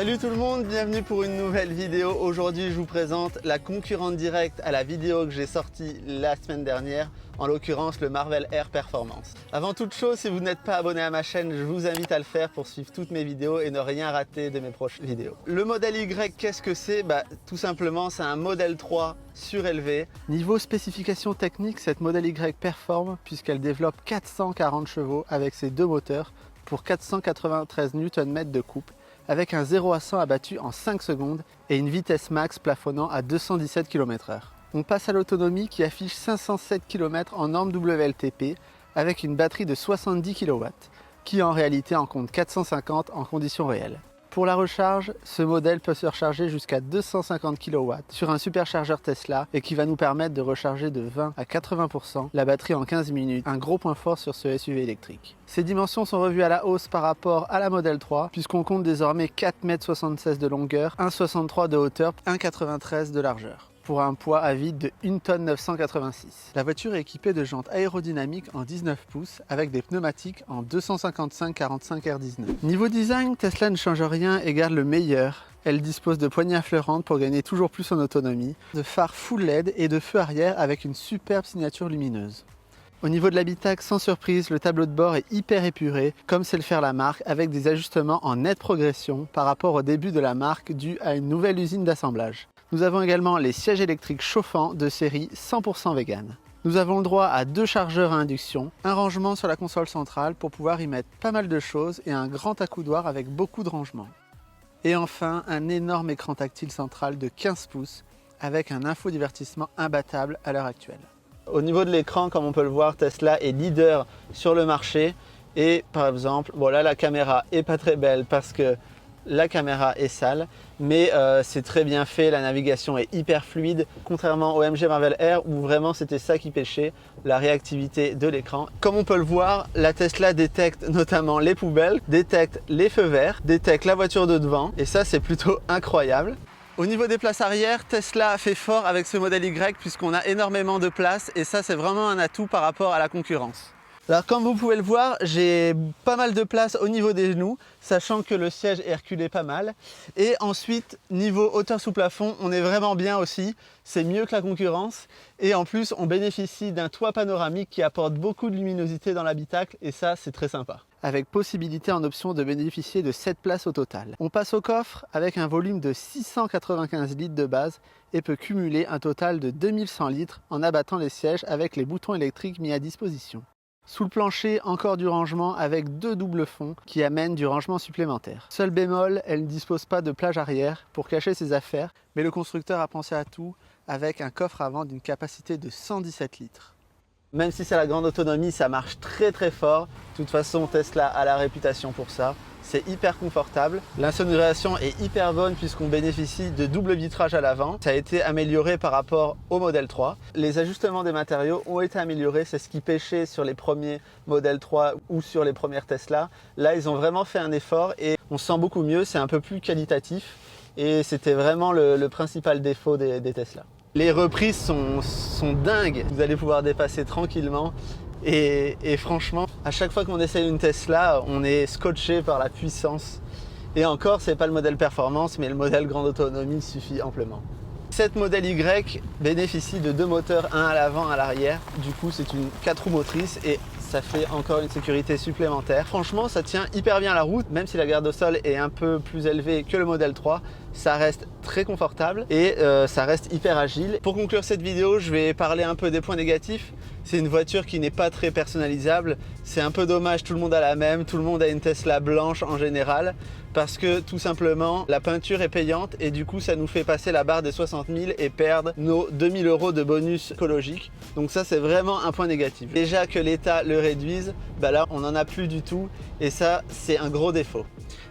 Salut tout le monde, bienvenue pour une nouvelle vidéo. Aujourd'hui je vous présente la concurrente directe à la vidéo que j'ai sortie la semaine dernière, en l'occurrence le Marvel Air Performance. Avant toute chose, si vous n'êtes pas abonné à ma chaîne, je vous invite à le faire pour suivre toutes mes vidéos et ne rien rater de mes prochaines vidéos. Le modèle Y, qu'est-ce que c'est? Tout simplement c'est un modèle 3 surélevé. Niveau spécification technique, cette modèle Y performe puisqu'elle développe 440 chevaux avec ses deux moteurs pour 493 Nm de couple, avec un 0 à 100 abattu en 5 secondes et une vitesse max plafonnant à 217 km/h. On passe à l'autonomie qui affiche 507 km en norme WLTP avec une batterie de 70 kW qui en réalité en compte 450 en conditions réelles. Pour la recharge, ce modèle peut se recharger jusqu'à 250 kW sur un superchargeur Tesla et qui va nous permettre de recharger de 20 à 80% la batterie en 15 minutes, un gros point fort sur ce SUV électrique. Ces dimensions sont revues à la hausse par rapport à la modèle 3 puisqu'on compte désormais 4,76 m de longueur, 1,63 m de hauteur, 1,93 m de largeur, pour un poids à vide de 1,986 tonnes. La voiture est équipée de jantes aérodynamiques en 19 pouces avec des pneumatiques en 255-45 R19. Niveau design, Tesla ne change rien et garde le meilleur. Elle dispose de poignées affleurantes pour gagner toujours plus en autonomie, de phares full LED et de feux arrière avec une superbe signature lumineuse. Au niveau de l'habitacle, sans surprise, le tableau de bord est hyper épuré, comme sait le faire la marque, avec des ajustements en nette progression par rapport au début de la marque dû à une nouvelle usine d'assemblage. Nous avons également les sièges électriques chauffants de série 100% vegan. Nous avons le droit à 2 chargeurs à induction, un rangement sur la console centrale pour pouvoir y mettre pas mal de choses et un grand accoudoir avec beaucoup de rangements. Et enfin, un énorme écran tactile central de 15 pouces avec un infodivertissement imbattable à l'heure actuelle. Au niveau de l'écran, comme on peut le voir, Tesla est leader sur le marché. Et par exemple, bon là la caméra est pas très belle parce que la caméra est sale, mais c'est très bien fait, la navigation est hyper fluide, contrairement au MG Marvel Air où vraiment c'était ça qui pêchait, la réactivité de l'écran. Comme on peut le voir, la Tesla détecte notamment les poubelles, détecte les feux verts, détecte la voiture de devant, et ça c'est plutôt incroyable. Au niveau des places arrière, Tesla fait fort avec ce modèle Y puisqu'on a énormément de place et ça c'est vraiment un atout par rapport à la concurrence. Alors comme vous pouvez le voir, j'ai pas mal de place au niveau des genoux, sachant que le siège est reculé pas mal. Et ensuite, niveau hauteur sous plafond, on est vraiment bien aussi, c'est mieux que la concurrence. Et en plus, on bénéficie d'un toit panoramique qui apporte beaucoup de luminosité dans l'habitacle et ça, c'est très sympa. Avec possibilité en option de bénéficier de 7 places au total. On passe au coffre avec un volume de 695 litres de base et peut cumuler un total de 2100 litres en abattant les sièges avec les boutons électriques mis à disposition. Sous le plancher, encore du rangement avec 2 doubles fonds qui amènent du rangement supplémentaire. Seul bémol, elle ne dispose pas de plage arrière pour cacher ses affaires, mais le constructeur a pensé à tout avec un coffre avant d'une capacité de 117 litres. Même si c'est la grande autonomie, ça marche très fort. De toute façon, Tesla a la réputation pour ça. C'est hyper confortable. L'insonorisation est hyper bonne puisqu'on bénéficie de double vitrage à l'avant. Ça a été amélioré par rapport au modèle 3. Les ajustements des matériaux ont été améliorés. C'est ce qui pêchait sur les premiers modèles 3 ou sur les premières Tesla. Là, ils ont vraiment fait un effort et on se sent beaucoup mieux. C'est un peu plus qualitatif et c'était vraiment le principal défaut des Tesla. Les reprises sont dingues. Vous allez pouvoir dépasser tranquillement. Et franchement, à chaque fois qu'on essaye une Tesla, on est scotché par la puissance. Et encore, c'est pas le modèle performance, mais le modèle grande autonomie suffit amplement. Cette modèle Y bénéficie de 2 moteurs, un à l'avant, un à l'arrière. Du coup, c'est une 4 roues motrices et ça fait encore une sécurité supplémentaire. Franchement, ça tient hyper bien la route, même si la garde au sol est un peu plus élevée que le modèle 3. Ça reste très confortable et ça reste hyper agile. Pour conclure cette vidéo, je vais parler un peu des points négatifs. C'est une voiture qui n'est pas très personnalisable. C'est un peu dommage, tout le monde a la même, tout le monde a une Tesla blanche en général. Parce que tout simplement, la peinture est payante et du coup, ça nous fait passer la barre des 60 000 et perdre nos 2000 € de bonus écologique. Donc ça, c'est vraiment un point négatif. Déjà que l'État le réduise, là, on n'en a plus du tout et ça, c'est un gros défaut.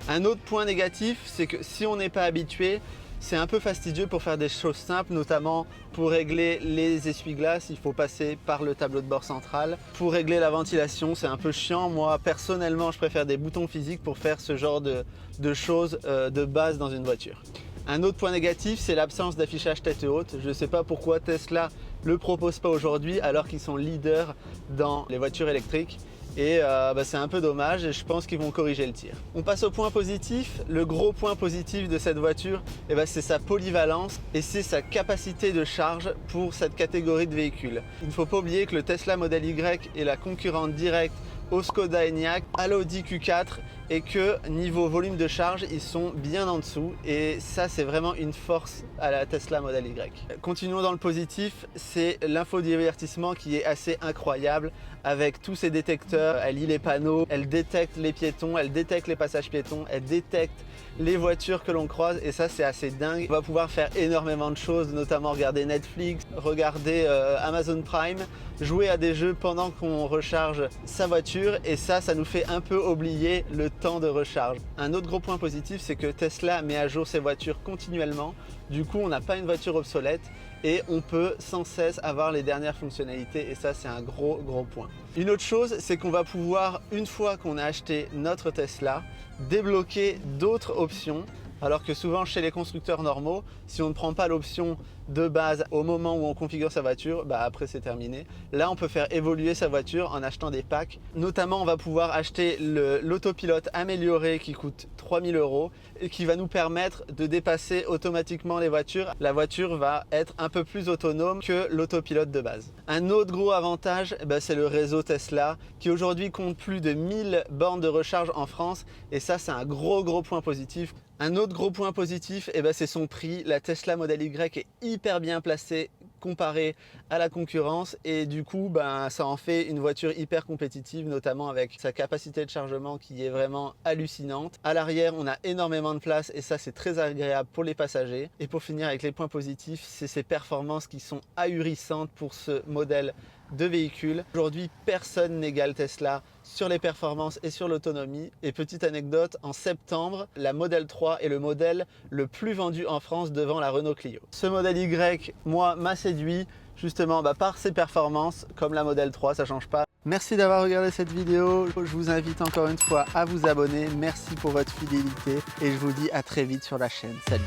Un autre point négatif, c'est que si on n'est pas habitué, c'est un peu fastidieux pour faire des choses simples, notamment pour régler les essuie-glaces, il faut passer par le tableau de bord central. Pour régler la ventilation, c'est un peu chiant. Moi, personnellement, je préfère des boutons physiques pour faire ce genre de choses de base dans une voiture. Un autre point négatif, c'est l'absence d'affichage tête haute. Je ne sais pas pourquoi Tesla ne le propose pas aujourd'hui alors qu'ils sont leaders dans les voitures électriques. et c'est un peu dommage et je pense qu'ils vont corriger le tir. On passe au point positif. Le gros point positif de cette voiture, c'est sa polyvalence et c'est sa capacité de charge pour cette catégorie de véhicules. Il ne faut pas oublier que le Tesla Model Y est la concurrente directe au Skoda Enyaq, à l'Audi Q4 et que niveau volume de charge, ils sont bien en dessous et ça c'est vraiment une force à la Tesla Model Y. Continuons dans le positif, c'est l'infodivertissement qui est assez incroyable avec tous ces détecteurs. Elle lit les panneaux, elle détecte les piétons, elle détecte les passages piétons, elle détecte les voitures que l'on croise et ça c'est assez dingue. On va pouvoir faire énormément de choses, notamment regarder Netflix, regarder Amazon Prime, jouer à des jeux pendant qu'on recharge sa voiture et ça nous fait un peu oublier le temps de recharge. Un autre gros point positif, c'est que Tesla met à jour ses voitures continuellement. Du coup, on n'a pas une voiture obsolète et on peut sans cesse avoir les dernières fonctionnalités et ça, c'est un gros point. Une autre chose, c'est qu'on va pouvoir, une fois qu'on a acheté notre Tesla, débloquer d'autres options. Alors que souvent chez les constructeurs normaux, si on ne prend pas l'option de base au moment où on configure sa voiture, après c'est terminé. Là on peut faire évoluer sa voiture en achetant des packs. Notamment on va pouvoir acheter l'autopilote amélioré qui coûte 3000 € et qui va nous permettre de dépasser automatiquement les voitures. La voiture va être un peu plus autonome que l'autopilote de base. Un autre gros avantage, c'est le réseau Tesla qui aujourd'hui compte plus de 1000 bornes de recharge en France et ça c'est un gros point positif. Un autre gros point positif, c'est son prix. La Tesla Model Y est hyper bien placée comparée à la concurrence et du coup ça en fait une voiture hyper compétitive, notamment avec sa capacité de chargement qui est vraiment hallucinante. À l'arrière on a énormément de place et ça c'est très agréable pour les passagers. Et pour finir avec les points positifs, c'est ses performances qui sont ahurissantes pour ce modèle de véhicule. Aujourd'hui personne n'égale Tesla sur les performances et sur l'autonomie. Et petite anecdote, en septembre, la Model 3 est le modèle le plus vendu en France devant la Renault Clio. Ce modèle Y, moi, m'a séduit justement par ses performances, comme la Model 3, ça change pas. Merci d'avoir regardé cette vidéo. Je vous invite encore une fois à vous abonner. Merci pour votre fidélité et je vous dis à très vite sur la chaîne. Salut!